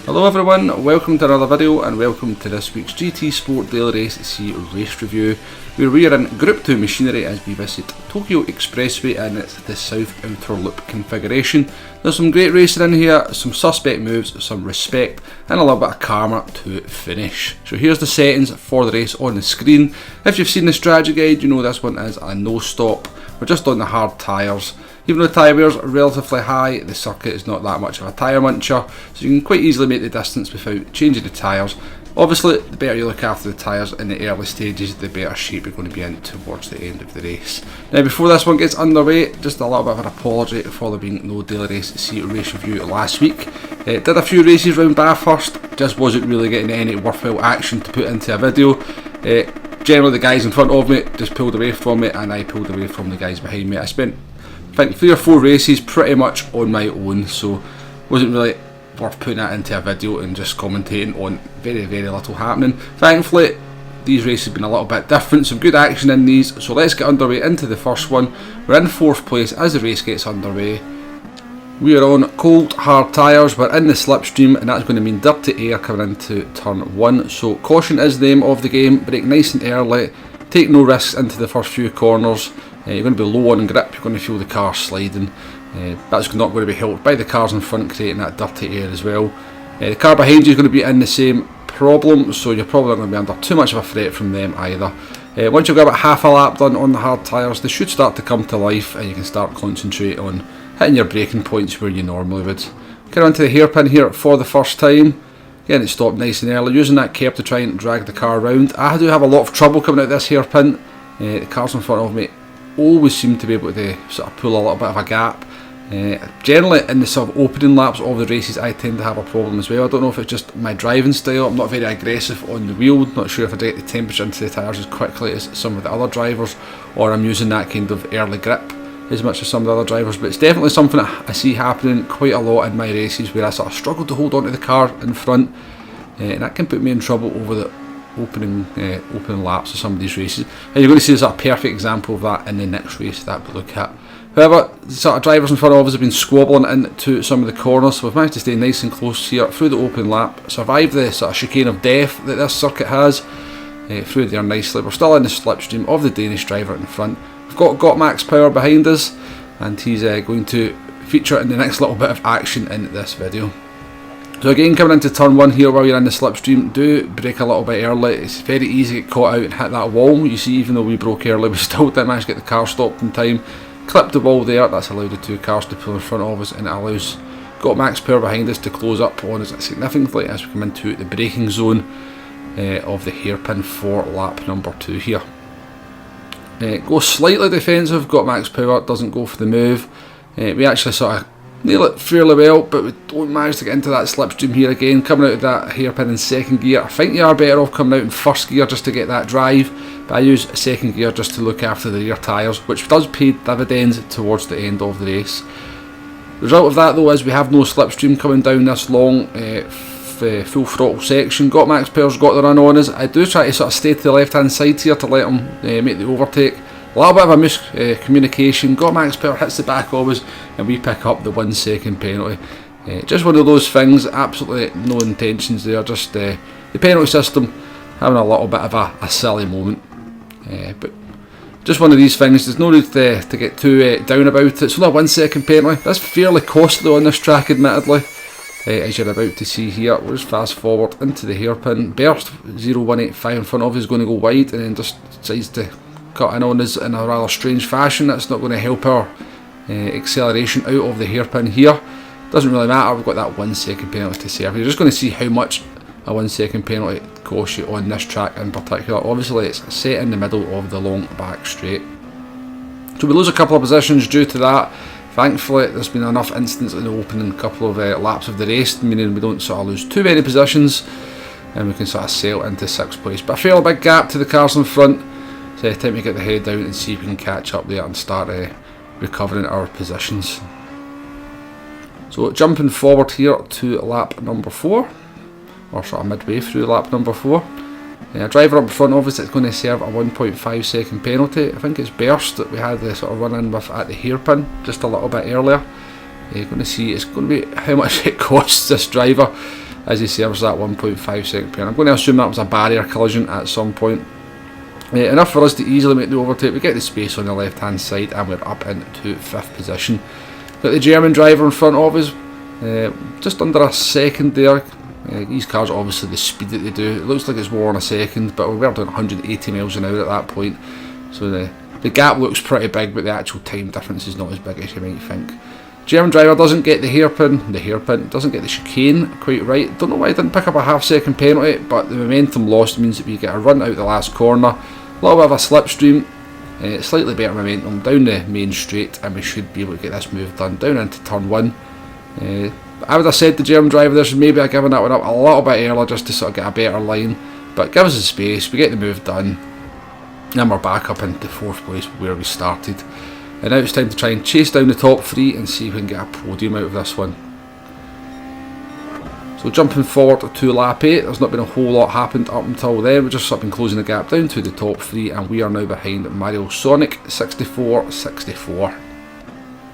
Hello everyone, welcome to another video and welcome to this week's GT Sport Daily Race C race review, where we are in Group 2 machinery as we visit Tokyo Expressway and it's the South Outer Loop configuration. There's some great racing in here, some suspect moves, some respect and a little bit of karma to finish. So here's the settings for the race on the screen. If you've seen the strategy guide, you know this one is a no stop. We're just on the hard tyres. Even though the tyre wears are relatively high, the circuit is not that much of a tyre muncher, so you can quite easily make the distance without changing the tyres. Obviously, the better you look after the tyres in the early stages, the better shape you're going to be in towards the end of the race. Now, before this one gets underway, just a little bit of an apology for there being no Daily Race C race review last week. Did a few races round Bathurst, just wasn't really getting any worthwhile action to put into a video. Generally, the guys in front of me just pulled away from me, and I pulled away from the guys behind me. I spent, I think, 3 or 4 races pretty much on my own, so wasn't really worth putting that into a video and just commentating on very little happening. Thankfully, these races have been a little bit different, some good action in these, so let's get underway into the first one. We're in 4th place as the race gets underway. We are on cold hard tyres, we're in the slipstream, and that's going to mean dirty air coming into turn 1, so caution is the name of the game. Brake nice and early, take no risks into the first few corners. You're going to be low on grip, you're going to feel the car sliding. That's not going to be helped by the cars in front creating that dirty air as well. The car behind you is going to be in the same problem, so you're probably not going to be under too much of a threat from them either. Once you've got about half a lap done on the hard tyres, they should start to come to life and you can start concentrating on hitting your braking points where you normally would. Get onto the hairpin here for the first time. Again, it stopped nice and early, using that kerb to try and drag the car around. I do have a lot of trouble coming out this hairpin. The cars in front of me always seem to be able to sort of pull a little bit of a gap. Generally in the sort of opening laps of the races I tend to have a problem as well. I don't know if it's just my driving style, I'm not very aggressive on the wheel, not sure if I get the temperature into the tyres as quickly as some of the other drivers, or I'm using that kind of early grip as much as some of the other drivers, but it's definitely something that I see happening quite a lot in my races where I sort of struggle to hold on to the car in front, and that can put me in trouble over the opening laps of some of these races. And you're going to see a perfect example of that in the next race that we look at. However, the sort of drivers in front of us have been squabbling into some of the corners, so we've managed to stay nice and close here through the open lap, survive the sort of chicane of death that this circuit has, through there nicely. We're still in the slipstream of the Danish driver in front. We've got Max Power behind us, and he's going to feature in the next little bit of action in this video. So again, coming into turn 1 here while you're in the slipstream, do brake a little bit early. It's very easy to get caught out and hit that wall. You see, even though we broke early, we still didn't manage to get the car stopped in time. Clipped the wall there, that's allowed the 2 cars to pull in front of us, and it allows got Max Power behind us to close up on us significantly as we come into the braking zone of the hairpin for lap number 2 here. Go slightly defensive, got Max Power, doesn't go for the move. We actually sort of nail it fairly well, but we don't manage to get into that slipstream here again. Coming out of that hairpin in 2nd gear, I think you are better off coming out in 1st gear just to get that drive, but I use 2nd gear just to look after the rear tyres, which does pay dividends towards the end of the race. The result of that though is we have no slipstream coming down this long full throttle section. Got Max Power's got the run on us. I do try to sort of stay to the left hand side here to let him make the overtake. A little bit of a miscommunication. Got Max Power, hits the back of us, and we pick up the 1 second penalty. Just one of those things, absolutely no intentions there, just the penalty system having a little bit of a silly moment. But just one of these things, there's no need to get too down about it. It's only a 1 second penalty. That's fairly costly on this track, admittedly. As you're about to see here, we'll just fast forward into the hairpin. Burst 0185 in front of us is going to go wide and then just decides to cut in on us in a rather strange fashion. That's not going to help our acceleration out of the hairpin here. Doesn't really matter, we've got that 1 second penalty to serve. You're just going to see how much a 1 second penalty costs you on this track in particular. Obviously it's set in the middle of the long back straight. So we lose a couple of positions due to that. Thankfully, there's been enough incidents in the opening couple of laps of the race, meaning we don't sort of lose too many positions, and we can sort of sail into 6th place. But a fairly big gap to the cars in front, so time to get the head down and see if we can catch up there and start recovering our positions. So jumping forward here to lap number 4, or sort of midway through lap number 4. A driver up in front of us that's going to serve a 1.5 second penalty. I think it's Burst that we had the sort of run in with at the hairpin just a little bit earlier. You're going to see it's going to be how much it costs this driver. as he serves that 1.5 second penalty. I'm going to assume that was a barrier collision at some point. Enough for us to easily make the overtake. We get the space on the left hand side and we're up into 5th position. Got the German driver in front of us, just under a second there. These cars obviously the speed that they do, it looks like it's more than a second, but we were doing 180 miles an hour at that point, so the gap looks pretty big, but the actual time difference is not as big as you might think. German driver doesn't get the hairpin, doesn't get the chicane quite right. Don't know why he didn't pick up a half-second penalty, but the momentum lost means that we get a run out the last corner. A little bit of a slipstream, slightly better momentum down the main straight, and we should be able to get this move done down into turn 1. I would have said the German driver there should maybe have given that one up a little bit earlier just to sort of get a better line, but give us the space, we get the move done, and we're back up into 4th place where we started. And now it's time to try and chase down the top 3 and see if we can get a podium out of this one. So jumping forward to lap 8, there's not been a whole lot happened up until then. We've just been closing the gap down to the top 3, and we are now behind Mario Sonic 64-64.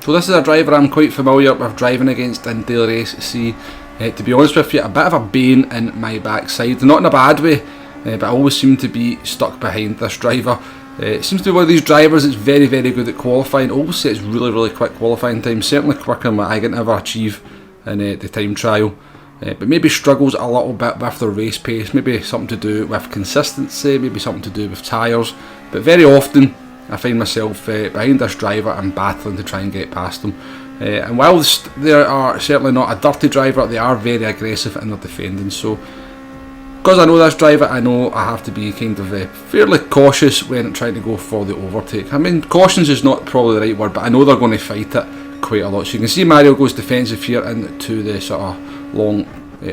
So this is a driver I'm quite familiar with driving against in daily race. See, to be honest with you, a bit of a bane in my backside, not in a bad way, but I always seem to be stuck behind this driver. It seems to be one of these drivers that's very, very good at qualifying. Always say it's really, really quick qualifying time, certainly quicker than what I can ever achieve in the time trial. But maybe struggles a little bit with their race pace, maybe something to do with consistency, maybe something to do with tyres, but very often I find myself behind this driver and battling to try and get past them. And whilst they are certainly not a dirty driver, they are very aggressive in their defending, so because I know this driver, I know I have to be kind of fairly cautious when trying to go for the overtake. I mean, cautious is not probably the right word, but I know they're going to fight it quite a lot. So you can see Mario goes defensive here into the sort of long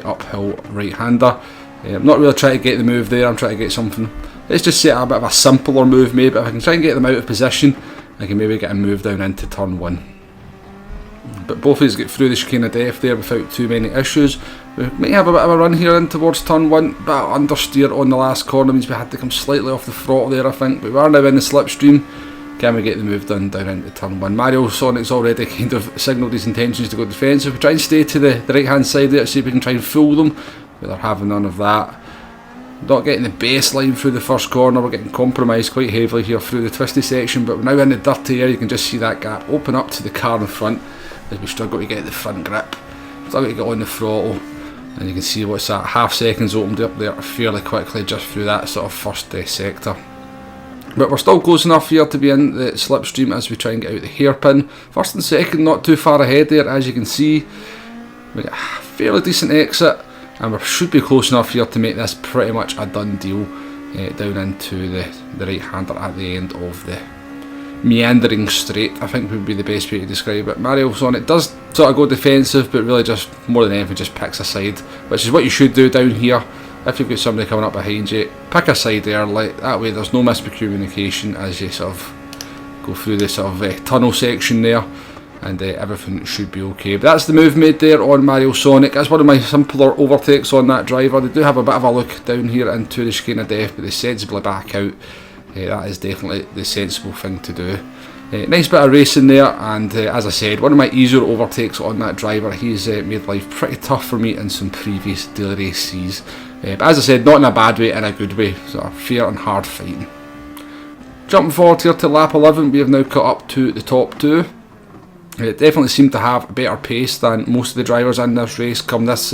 uphill right-hander. I'm not really trying to get the move there, I'm trying to get something. Let's just set a bit of a simpler move maybe. If I can try and get them out of position, I can maybe get a move down into turn 1. But both of us get through the chicane of death there without too many issues. We may have a bit of a run here in towards turn 1, but understeer on the last corner means we had to come slightly off the throttle there, I think. But we are now in the slipstream. Can we get the move done down into turn 1? Mario Sonic's already kind of signalled his intentions to go defensive. We try and stay to the right hand side there to see if we can try and fool them, but they're having none of that. Not getting the baseline through the first corner, we're getting compromised quite heavily here through the twisty section, but we're now in the dirty air. You can just see that gap open up to the car in front as we struggle to get the front grip, struggle to get on the throttle, and you can see what's that, half seconds opened up there fairly quickly just through that sort of first sector. But we're still close enough here to be in the slipstream as we try and get out the hairpin. First and second not too far ahead there, as you can see. We get a fairly decent exit, and we should be close enough here to make this pretty much a done deal down into the right hander at the end of the meandering straight, I think would be the best way to describe it. Mario Sonic does sort of go defensive, but really just more than anything just picks a side, which is what you should do down here. If you've got somebody coming up behind you, pick a side early, that way there's no miscommunication as you sort of go through the sort of tunnel section there, and everything should be okay. But that's the move made there on Mario Sonic. That's one of my simpler overtakes on that driver. They do have a bit of a look down here into the chicane of death, but they sensibly back out. That is definitely the sensible thing to do. Nice bit of racing there, and as I said, one of my easier overtakes on that driver. He's made life pretty tough for me in some previous daily races. But as I said, not in a bad way, in a good way, sort of fair and hard fighting. Jumping forward here to lap 11, we have now cut up to the top 2. It definitely seemed to have a better pace than most of the drivers in this race come this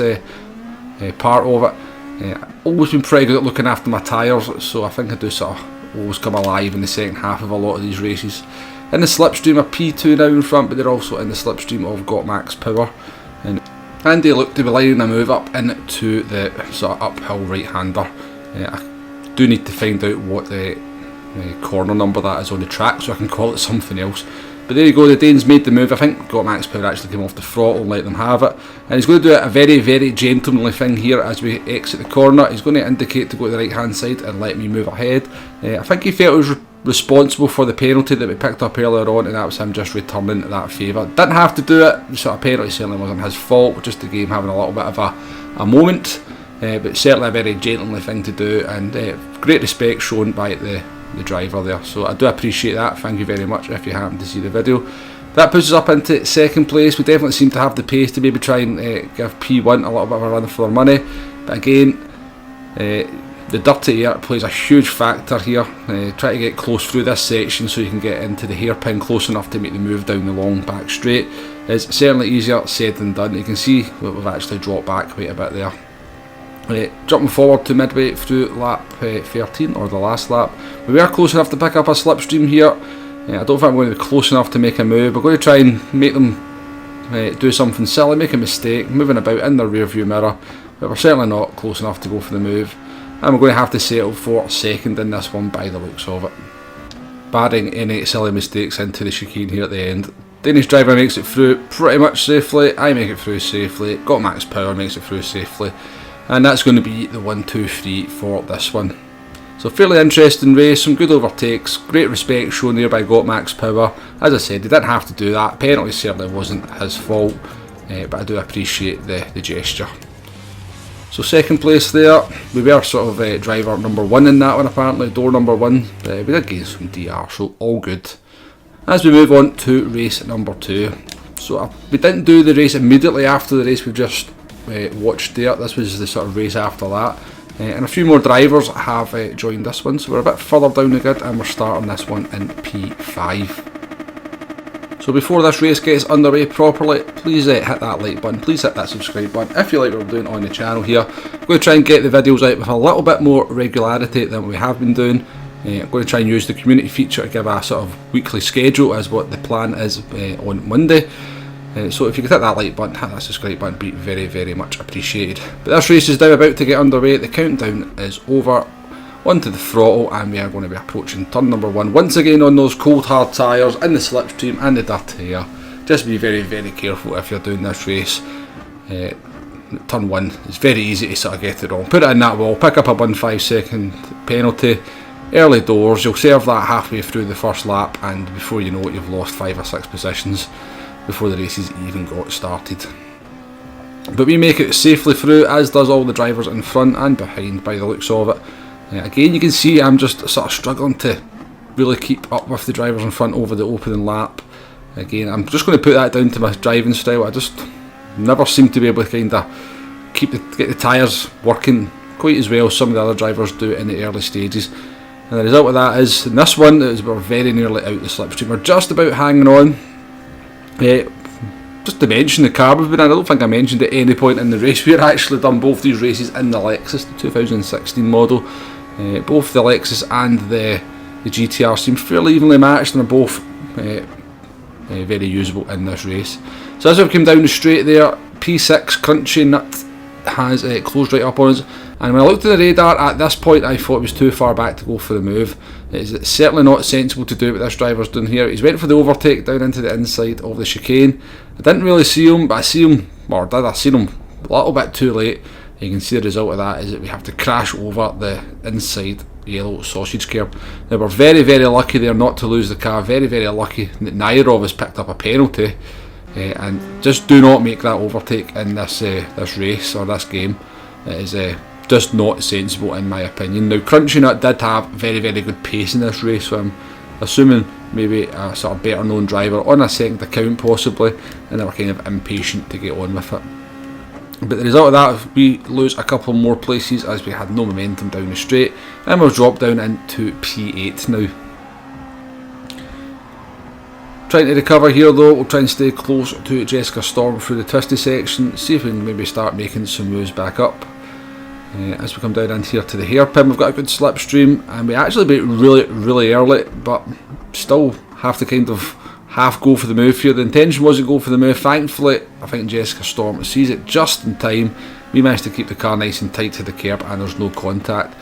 part of it. Always been pretty good at looking after my tyres, so I think I do sort of always come alive in the second half of a lot of these races. In the slipstream of P2 now in front, but they're also in the slipstream of Got Max Power, and they look to be lining a move up into the sort of uphill right-hander. I do need to find out what the corner number that is on the track so I can call it something else. But there you go, the Danes made the move. I think Got Max Power actually came off the throttle and let them have it. And he's going to do a very, very gentlemanly thing here as we exit the corner. He's going to indicate to go to the right hand side and let me move ahead. I think he felt he was responsible for the penalty that we picked up earlier on, and that was him just returning that favour. Didn't have to do it, the sort of penalty certainly wasn't his fault, just the game having a little bit of a moment. But certainly a very gentlemanly thing to do, and great respect shown by the driver there, so I do appreciate that. Thank you very much if you happen to see the video. That puts us up into second place. We definitely seem to have the pace to maybe try and give P1 a little bit of a run for their money. But again, the dirty air plays a huge factor here. Try to get close through this section so you can get into the hairpin close enough to make the move down the long back straight. It's certainly easier said than done. You can see that we've actually dropped back quite a bit there. Jumping forward to midway through lap 13, or the last lap, we were close enough to pick up a slipstream here. I don't think I'm going to be close enough to make a move. We're going to try and make them do something silly, make a mistake, moving about in their rear view mirror, but we're certainly not close enough to go for the move, and we're going to have to settle for second in this one by the looks of it, barring any silly mistakes into the chicane here at the end. Danish driver makes it through pretty much safely, I make it through safely, got max power, makes it through safely. And that's going to be the 1, 2, 3 for this one. So fairly interesting race, some good overtakes, great respect shown there by Got Max Power. As I said, he didn't have to do that, penalty certainly wasn't his fault, but I do appreciate the gesture. So second place there, we were sort of driver number 1 in that one apparently, door number 1, we did gain some DR, so all good. As we move on to race number 2, so we didn't do the race immediately after the race we've just watched there. This was the sort of race after that, and a few more drivers have joined this one, so we're a bit further down the grid and we're starting this one in P5. So before this race gets underway properly, please hit that like button, please hit that subscribe button if you like what we're doing on the channel here. I'm going to try and get the videos out with a little bit more regularity than we have been doing. I'm going to try and use the community feature to give a sort of weekly schedule as what the plan is on Monday. So if you could hit that like button, hit that subscribe button, be very, very much appreciated. But this race is now about to get underway, the countdown is over, onto the throttle, and we are going to be approaching turn number 1, once again on those cold hard tyres, in the slipstream and the dirty air. Just be very, very careful if you're doing this race. Turn 1, it's very easy to sort of get it wrong. Put it in that wall, pick up a 1-5 second penalty, early doors, you'll serve that halfway through the first lap, and before you know it you've lost 5 or 6 positions before the races even got started. But we make it safely through, as does all the drivers in front and behind by the looks of it. Again, you can see I'm just sort of struggling to really keep up with the drivers in front over the opening lap. Again, I'm just going to put that down to my driving style. I just never seem to be able to kind of get the tyres working quite as well as some of the other drivers do in the early stages. And the result of that is, in this one, we're very nearly out the slipstream. We're just about hanging on. Just to mention the car we've been in, I don't think I mentioned at any point in the race, we've actually done both these races in the Lexus, the 2016 model. Both the Lexus and the GTR seem fairly evenly matched, and are both very usable in this race. So as we've come down the straight there, P6 Crunchy Nut has closed right up on us, and when I looked at the radar at this point I thought it was too far back to go for the move. It's certainly not sensible to do what this driver's doing here. He's went for the overtake down into the inside of the chicane. I didn't really see him, but I see him, or did I see him a little bit too late. You can see the result of that is that we have to crash over the inside yellow sausage curb. Now we're very, very lucky there not to lose the car, very, very lucky that neither of us picked up a penalty. And just do not make that overtake in this race or this game. It is just not sensible in my opinion. Now Crunchy Nut did have very, very good pace in this race, so I'm assuming maybe a sort of better known driver on a second account possibly, and they were kind of impatient to get on with it. But the result of that, we lose a couple more places as we had no momentum down the straight, and we've dropped down into P8 now. Trying to recover here though, we'll try and stay close to Jessica Storm through the twisty section, see if we can maybe start making some moves back up. As we come down in here to the hairpin, we've got a good slipstream, and we actually beat really, really early, but still have to kind of half go for the move here. The intention was to go for the move. Thankfully, I think Jessica Storm sees it just in time. We managed to keep the car nice and tight to the kerb, and there's no contact.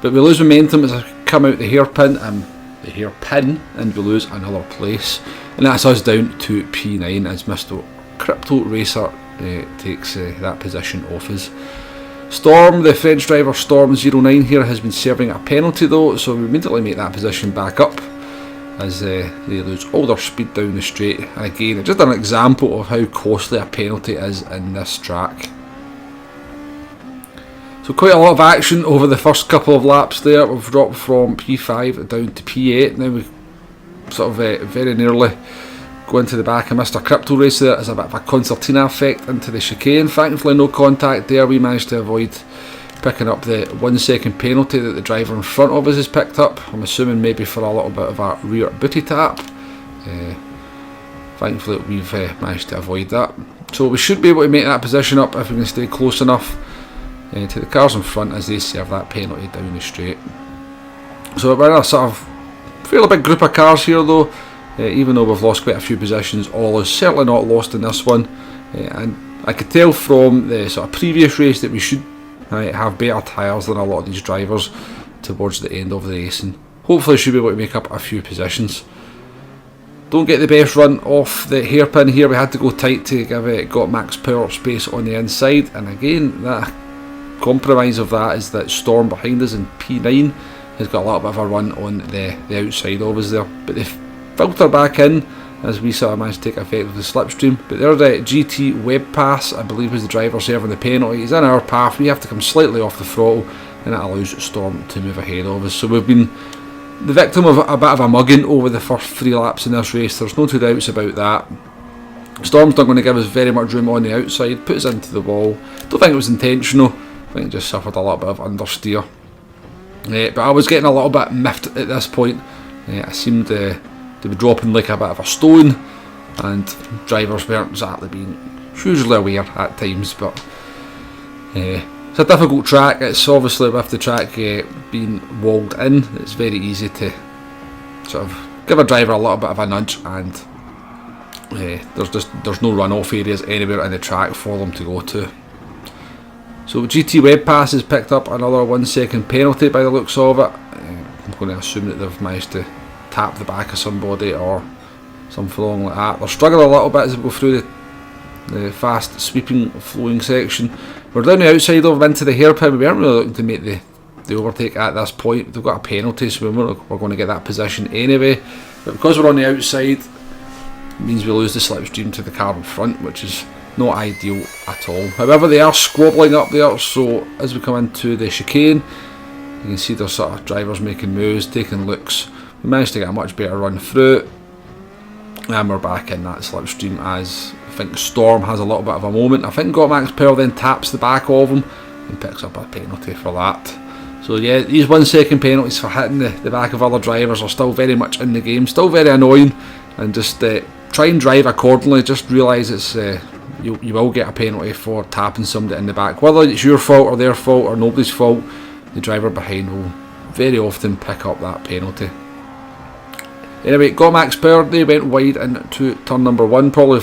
But we lose momentum as I come out the hairpin, and we lose another place. And that's us down to P9 as Mr. Crypto Racer takes that position off us. Storm, the French driver Storm09 here, has been serving a penalty though, so we immediately make that position back up as they lose all their speed down the straight. And again, it's just an example of how costly a penalty is in this track. So quite a lot of action over the first couple of laps there. We've dropped from P5 down to P8. Now we sort of very nearly go into the back of Mr. Crypto Racer there as a bit of a concertina effect into the chicane. Thankfully no contact there, we managed to avoid picking up the 1 second penalty that the driver in front of us has picked up. I'm assuming maybe for a little bit of a rear booty tap. Thankfully we've managed to avoid that. So we should be able to make that position up if we can stay close enough to the cars in front as they serve that penalty down the straight. So we're in a sort of fairly big group of cars here though, even though we've lost quite a few positions. All is certainly not lost in this one, and I could tell from the sort of previous race that we should have better tyres than a lot of these drivers towards the end of the race, and hopefully should be able to make up a few positions. Don't get the best run off the hairpin here. We had to go tight to give it got max power space on the inside, and again that compromise of that is that Storm behind us in P9 has got a little bit of a run on the outside of us there, but they filter back in as we sort of managed to take effect of the slipstream. But there's a GT Web Pass, I believe, was the driver serving the penalty. He's in our path, we have to come slightly off the throttle, and that allows Storm to move ahead of us. So we've been the victim of a bit of a mugging over the first 3 laps in this race, there's no two doubts about that. Storm's not going to give us very much room on the outside, put us into the wall. Don't think it was intentional, I think it just suffered a little bit of understeer. But I was getting a little bit miffed at this point. I seemed to be dropping like a bit of a stone, and drivers weren't exactly being hugely aware at times. But it's a difficult track. It's obviously with the track being walled in, it's very easy to sort of give a driver a little bit of a nudge, and there's no runoff areas anywhere in the track for them to go to. So GT Web Pass has picked up another 1 second penalty by the looks of it. I'm going to assume that they've managed to tap the back of somebody or something along like that. They're struggling a little bit as we go through the fast sweeping flowing section. We're down the outside of them into the hairpin. We aren't really looking to make the overtake at this point. They've got a penalty, so we're going to get that position anyway. But because we're on the outside, it means we lose the slipstream to the car in front, which is not ideal at all. However, they are squabbling up there, so as we come into the chicane, you can see there's sort of drivers making moves, taking looks. We managed to get a much better run through, and we're back in that slipstream as I think Storm has a little bit of a moment. I think Got Max Power then taps the back of him and picks up a penalty for that. So yeah, these 1 second penalties for hitting the back of other drivers are still very much in the game, still very annoying, and just try and drive accordingly. Just realise it's you will get a penalty for tapping somebody in the back. Whether it's your fault or their fault or nobody's fault, the driver behind will very often pick up that penalty. Anyway, Got Max Power, they went wide into turn number 1, probably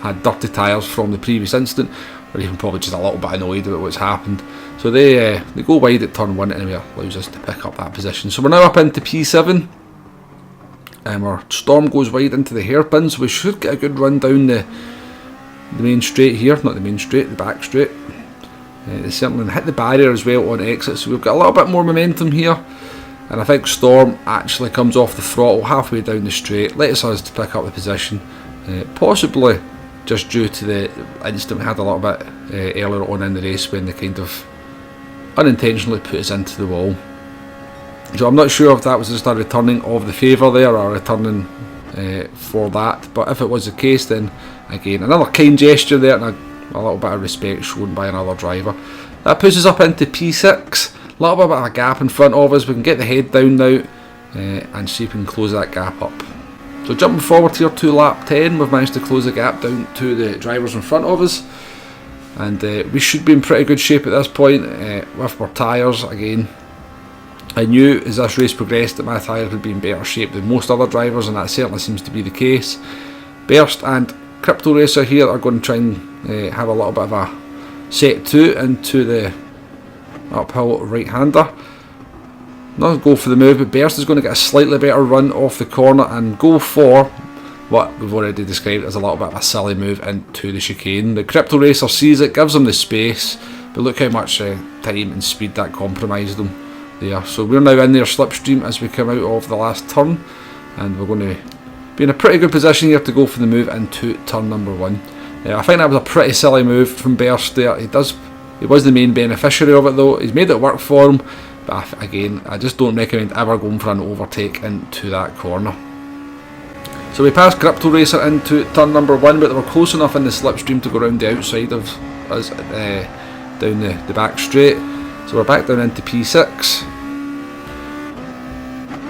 had dirty tyres from the previous incident, or even probably just a little bit annoyed about what's happened. So they go wide at turn 1 anyway, allows us to pick up that position. So we're now up into P7, and our Storm goes wide into the hairpin, so we should get a good run down the main straight here, not the main straight, the back straight. They certainly hit the barrier as well on exit, so we've got a little bit more momentum here. And I think Storm actually comes off the throttle halfway down the straight, lets us to pick up the position, possibly just due to the incident we had a little bit earlier on in the race when they kind of unintentionally put us into the wall. So I'm not sure if that was just a returning of the favour there or a returning for that, but if it was the case, then again another kind gesture there and a little bit of respect shown by another driver. That puts us up into P6, a little bit of a gap in front of us. We can get the head down now and see if we can close that gap up. So jumping forward here to lap 10, we've managed to close the gap down to the drivers in front of us, and we should be in pretty good shape at this point with our tyres. Again, I knew as this race progressed that my tyres would be in better shape than most other drivers, and that certainly seems to be the case. Burst and Crypto Racer here are going to try and have a little bit of a set 2 into the uphill right-hander. Not go for the move, but Burst is going to get a slightly better run off the corner and go for what we've already described as a little bit of a silly move into the chicane. The Crypto Racer sees it, gives him the space, but look how much time and speed that compromised him there. So we're now in their slipstream as we come out of the last turn, and we're going to be in a pretty good position here to go for the move into turn number 1. I think that was a pretty silly move from Burst there. He was the main beneficiary of it though. He's made it work for him, but again, I just don't recommend ever going for an overtake into that corner. So we passed Crypto Racer into turn number 1, but they were close enough in the slipstream to go around the outside of us down the back straight. So we're back down into P6.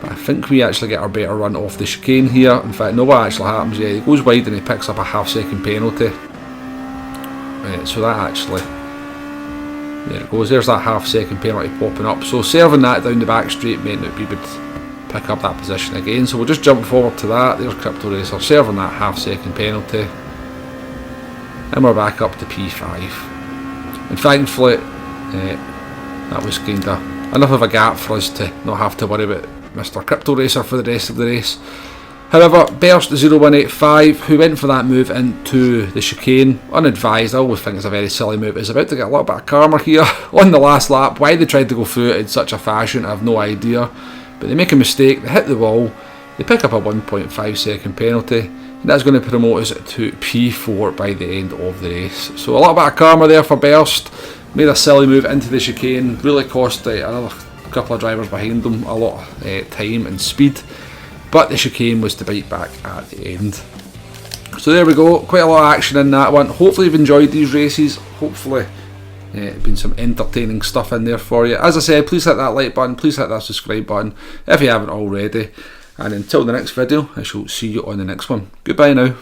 But I think we actually get our better run off the chicane here. In fact, no, what actually happens, yeah, he goes wide and he picks up a half-second penalty. So that actually, there it goes, there's that half-second penalty popping up. So serving that down the back straight meant that we would pick up that position again. So we'll just jump forward to that. There's Crypto Racer serving that half-second penalty. And we're back up to P5. And thankfully, that was kind of enough of a gap for us to not have to worry about Mr. Crypto Racer for the rest of the race. However, Burst 0185, who went for that move into the chicane, unadvised, I always think it's a very silly move, is about to get a little bit of karma here on the last lap. Why they tried to go through it in such a fashion, I have no idea. But they make a mistake, they hit the wall, they pick up a 1.5 second penalty, and that's going to promote us to P4 by the end of the race. So a little bit of karma there for Burst. Made a silly move into the chicane, really cost another couple of drivers behind them a lot of time and speed, but the chicane was to bite back at the end. So there we go, quite a lot of action in that one. Hopefully you've enjoyed these races, hopefully been some entertaining stuff in there for you. As I said, please hit that like button, please hit that subscribe button if you haven't already, and until the next video, I shall see you on the next one. Goodbye now.